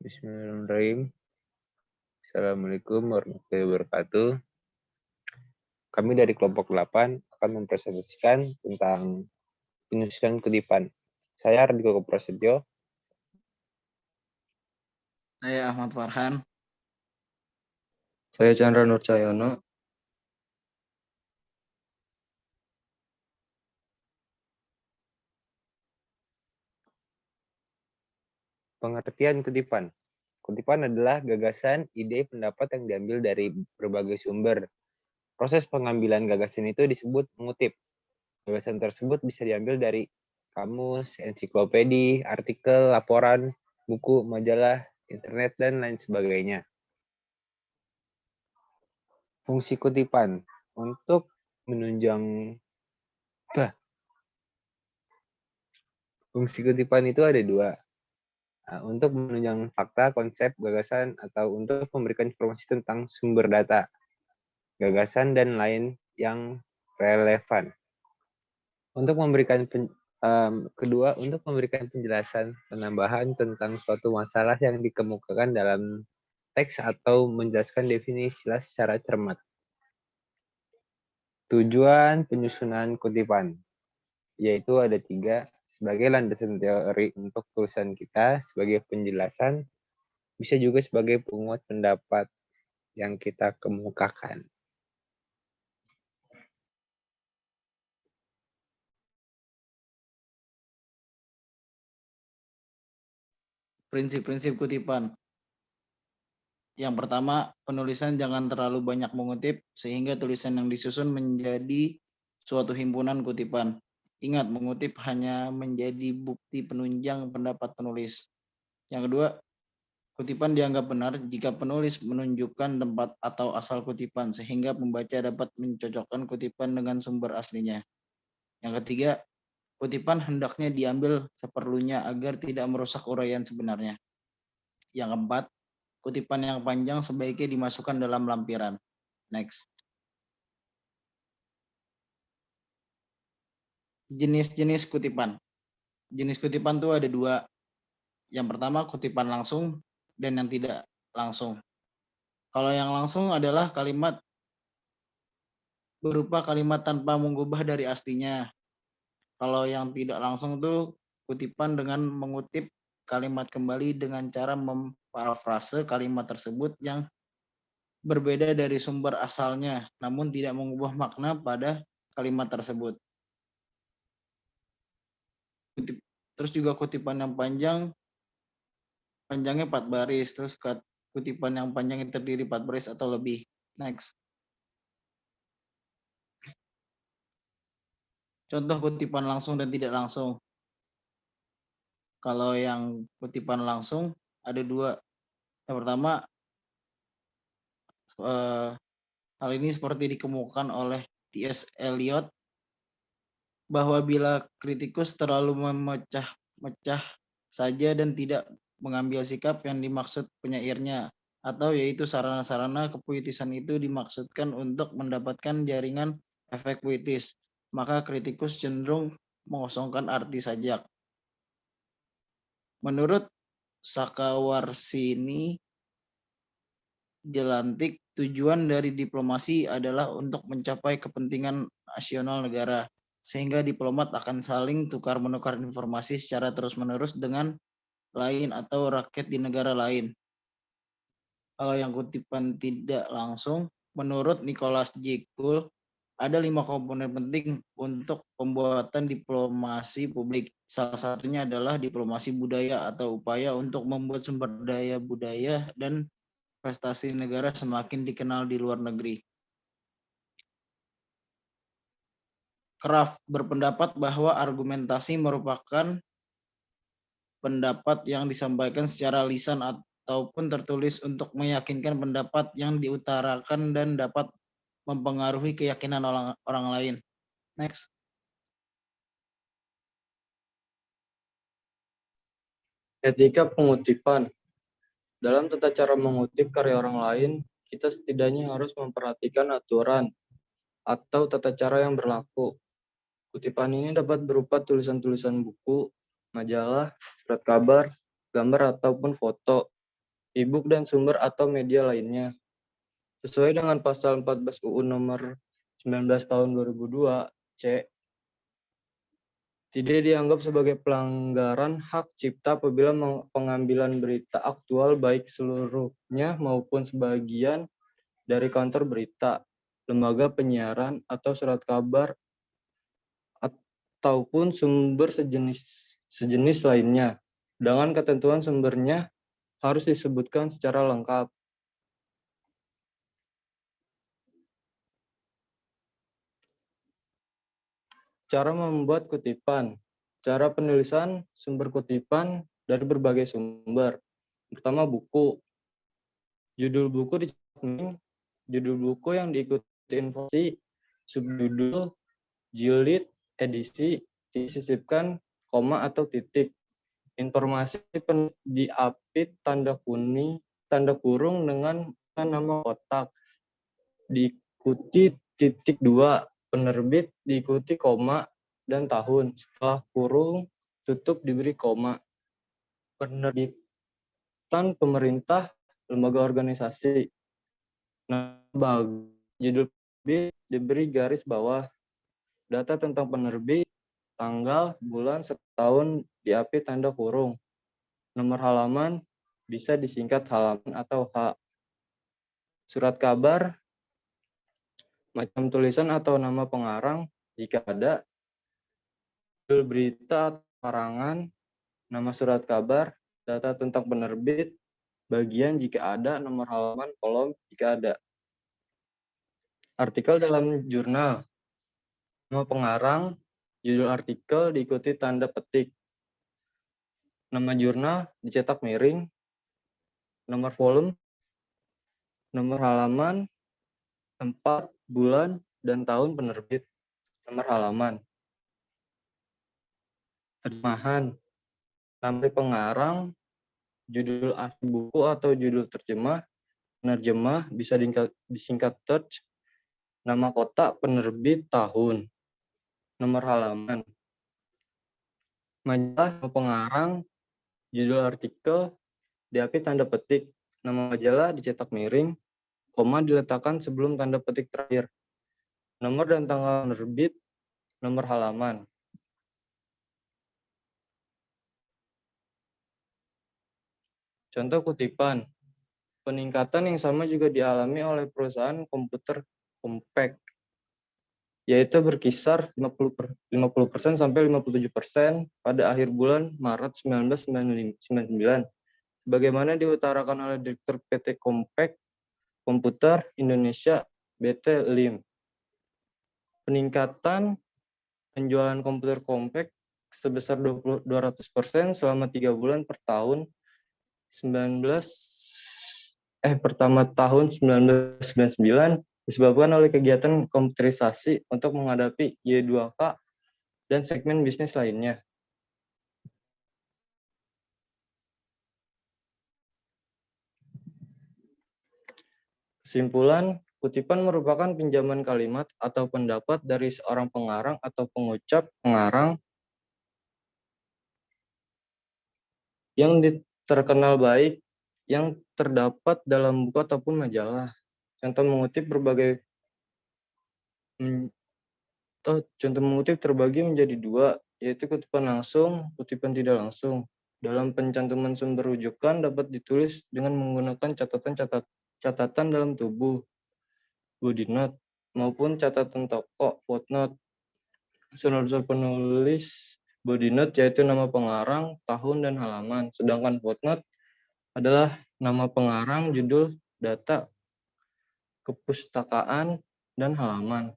Bismillahirrahmanirrahim. Assalamualaikum warahmatullahi wabarakatuh. Kami dari kelompok 8 akan mempresentasikan tentang penyusunan kutipan. Saya Ardiko Prasetyo. Saya Ahmad Farhan. Saya Chandra Nurcahyono. Pengertian kutipan. Kutipan adalah gagasan, ide, pendapat yang diambil dari berbagai sumber. Proses pengambilan gagasan itu disebut mengutip. Gagasan tersebut bisa diambil dari kamus, ensiklopedi, artikel, laporan, buku, majalah, internet, dan lain sebagainya. Fungsi kutipan untuk menunjang fungsi kutipan itu ada dua. Untuk menunjang fakta, konsep, gagasan, atau untuk memberikan informasi tentang sumber data, gagasan, dan lain yang relevan. Untuk memberikan kedua, untuk memberikan penjelasan penambahan tentang suatu masalah yang dikemukakan dalam teks atau menjelaskan definisi istilah secara cermat. Tujuan penyusunan kutipan, yaitu ada 3, sebagai landasan teori untuk tulisan kita, sebagai penjelasan, bisa juga sebagai penguat pendapat yang kita kemukakan. Prinsip-prinsip kutipan. Yang pertama, penulisan jangan terlalu banyak mengutip sehingga tulisan yang disusun menjadi suatu himpunan kutipan. Ingat, mengutip hanya menjadi bukti penunjang pendapat penulis. Yang kedua, kutipan dianggap benar jika penulis menunjukkan tempat atau asal kutipan sehingga pembaca dapat mencocokkan kutipan dengan sumber aslinya. Yang ketiga, kutipan hendaknya diambil seperlunya agar tidak merusak uraian sebenarnya. Yang keempat, kutipan yang panjang sebaiknya dimasukkan dalam lampiran. Next. Jenis-jenis kutipan. Jenis kutipan itu ada 2. Yang pertama, kutipan langsung dan yang tidak langsung. Kalau yang langsung adalah kalimat berupa kalimat tanpa mengubah dari aslinya. Kalau yang tidak langsung itu kutipan dengan mengutip kalimat kembali dengan cara memparafrase kalimat tersebut yang berbeda dari sumber asalnya, namun tidak mengubah makna pada kalimat tersebut. Terus juga kutipan yang panjangnya 4 baris, terus kutipan yang panjangnya terdiri 4 baris atau lebih. Next. Contoh kutipan langsung dan tidak langsung. Kalau yang kutipan langsung ada 2. Yang pertama, hal ini seperti dikemukakan oleh T.S. Eliot bahwa bila kritikus terlalu memecah-mecah saja dan tidak mengambil sikap yang dimaksud penyairnya, atau yaitu sarana-sarana kepuitisan itu dimaksudkan untuk mendapatkan jaringan efek puitis, maka kritikus cenderung mengosongkan arti sajak. Menurut Sakawarsini Jelantik, tujuan dari diplomasi adalah untuk mencapai kepentingan nasional negara, sehingga diplomat akan saling tukar-menukar informasi secara terus-menerus dengan lain atau rakyat di negara lain. Kalau yang kutipan tidak langsung, menurut Nicholas J. Gould, ada 5 komponen penting untuk pembuatan diplomasi publik. Salah satunya adalah diplomasi budaya atau upaya untuk membuat sumber daya budaya dan prestasi negara semakin dikenal di luar negeri. Kraft berpendapat bahwa argumentasi merupakan pendapat yang disampaikan secara lisan ataupun tertulis untuk meyakinkan pendapat yang diutarakan dan dapat mempengaruhi keyakinan orang lain. Next. Etika pengutipan. Dalam tata cara mengutip karya orang lain, kita setidaknya harus memperhatikan aturan atau tata cara yang berlaku. Kutipan ini dapat berupa tulisan-tulisan buku, majalah, surat kabar, gambar, ataupun foto. e-book dan sumber atau media lainnya. Sesuai dengan pasal 14 UU nomor 19 tahun 2002 C, tidak dianggap sebagai pelanggaran hak cipta apabila pengambilan berita aktual baik seluruhnya maupun sebagian dari kantor berita, lembaga penyiaran atau surat kabar ataupun sumber sejenis lainnya. Dengan ketentuan sumbernya harus disebutkan secara lengkap. Cara membuat kutipan. Cara penulisan sumber kutipan dari berbagai sumber. Pertama, buku. Judul buku dicetak, judul buku yang diikuti informasi, subjudul, jilid, edisi, disisipkan, koma atau titik. Informasi diapit tanda kurung dengan nama kotak. Diikuti titik 2, penerbit diikuti koma dan tahun. Setelah kurung tutup diberi koma. Penerbitan pemerintah, lembaga organisasi. Nah, judul penerbit diberi garis bawah. Data tentang penerbit, tanggal, bulan, setahun diapit tanda kurung. Nomor halaman bisa disingkat halaman atau H. Surat kabar, macam tulisan atau nama pengarang jika ada, judul berita atau karangan, nama surat kabar, data tentang penerbit, bagian jika ada, nomor halaman, kolom jika ada. Artikel dalam jurnal, nama pengarang, judul artikel diikuti tanda petik. Nama jurnal dicetak miring, nomor volume, nomor halaman, tempat, bulan, dan tahun penerbit, nomor halaman. Terjemahan, nama pengarang, judul asli buku atau judul terjemah, penerjemah bisa disingkat TERJ, nama kota, penerbit, tahun, nomor halaman. Majalah, pengarang, judul artikel, diapit tanda petik, nama majalah dicetak miring, koma diletakkan sebelum tanda petik terakhir. Nomor dan tanggal penerbit, nomor halaman. Contoh kutipan. Peningkatan yang sama juga dialami oleh perusahaan komputer compact, yaitu berkisar 50% sampai 57% pada akhir bulan Maret 1999. Sebagaimana diutarakan oleh Direktur PT Compact Komputer Indonesia BT Lim. Peningkatan penjualan komputer compact sebesar 200% selama 3 bulan per tahun pertama tahun 1999 disebabkan oleh kegiatan komputerisasi untuk menghadapi Y2K dan segmen bisnis lainnya. Kesimpulan, kutipan merupakan pinjaman kalimat atau pendapat dari seorang pengarang atau pengucap pengarang yang terkenal baik yang terdapat dalam buku ataupun majalah. Contoh mengutip terbagi menjadi 2, yaitu kutipan langsung, kutipan tidak langsung. Dalam pencantuman sumber rujukan dapat ditulis dengan menggunakan catatan dalam tubuh, body note, maupun catatan toko, footnote. Unsur penulis body note yaitu nama pengarang, tahun, dan halaman. Sedangkan footnote adalah nama pengarang, judul, data, kepustakaan, dan halaman.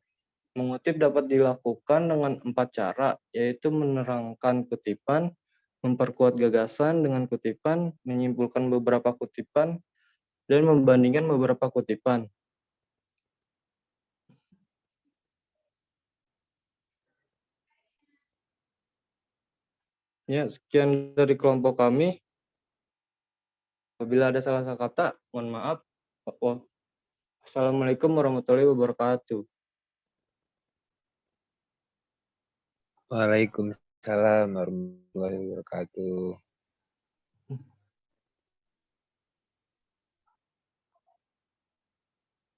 Mengutip dapat dilakukan dengan 4 cara, yaitu menerangkan kutipan, memperkuat gagasan dengan kutipan, menyimpulkan beberapa kutipan, dan membandingkan beberapa kutipan. Ya, sekian dari kelompok kami. Apabila ada salah kata, mohon maaf. Assalamualaikum warahmatullahi wabarakatuh. Waalaikumsalam warahmatullahi wabarakatuh.